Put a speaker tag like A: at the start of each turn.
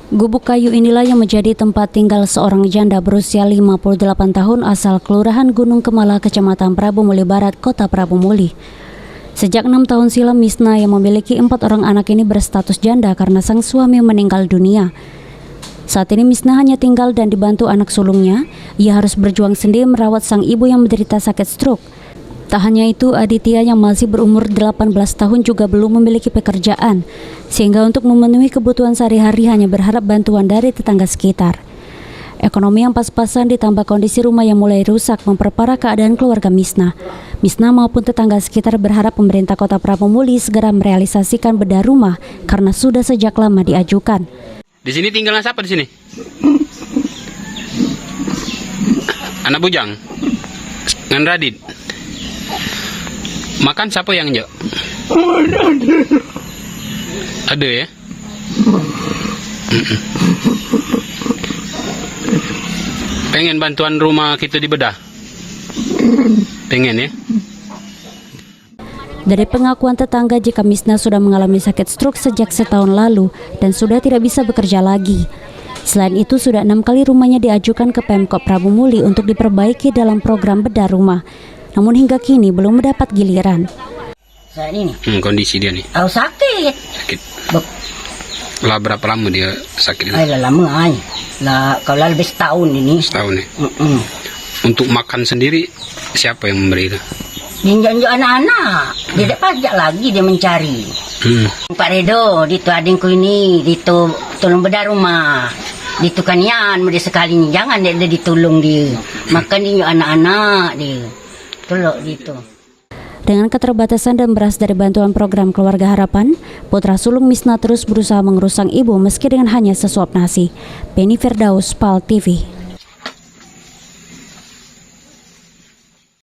A: Gubuk kayu inilah yang menjadi tempat tinggal seorang janda berusia 58 tahun asal Kelurahan Gunung Kemala, Kecamatan Prabu Muli Barat, Kota Prabu Muli. Sejak 6 tahun silam, Misna yang memiliki 4 orang anak ini berstatus janda karena sang suami meninggal dunia. Saat ini Misna hanya tinggal dan dibantu anak sulungnya. Ia harus berjuang sendiri merawat sang ibu yang menderita sakit stroke. Tak hanya itu, Aditya yang masih berumur 18 tahun juga belum memiliki pekerjaan, sehingga untuk memenuhi kebutuhan sehari-hari hanya berharap bantuan dari tetangga sekitar. Ekonomi yang pas-pasan ditambah kondisi rumah yang mulai rusak memperparah keadaan keluarga Misna. Misna maupun tetangga sekitar berharap pemerintah Kota Prabu Muli segera merealisasikan bedah rumah karena sudah sejak lama diajukan.
B: Di sini tinggalnya siapa di sini? Anak bujang? Ngan Radit? Makan siapa yang jauh? Ada ya? Pengen bantuan rumah kita dibedah? Pengen ya?
A: Dari pengakuan tetangga, jika Misna sudah mengalami sakit stroke sejak setahun lalu dan sudah tidak bisa bekerja lagi. Selain itu, sudah 6 kali rumahnya diajukan ke Pemkot Prabu Muli untuk diperbaiki dalam program bedah rumah. Namun hingga kini belum mendapat giliran.
C: Saat ini
B: Kondisi dia nih?
C: oh sakit.
B: Sakit. Lah berapa lama dia sakit?
C: Lah lama lah kalau lebih setahun ini.
B: Setahun ya? Untuk makan sendiri siapa yang memberi itu?
C: Jinjau anak-anak. Dia tak pajak lagi dia mencari. Pak Redo, itu adingku ini, itu tolong bedah rumah. Itu kanian, mudah sekali jangan dia ditolong dia. Makan dia anak-anak dia. Tolong gitu.
A: Dengan keterbatasan dan beras dari bantuan program Keluarga Harapan, putra sulung Misna terus berusaha mengurus sang ibu meski dengan hanya sesuap nasi. Penny Firdaus, PAL TV.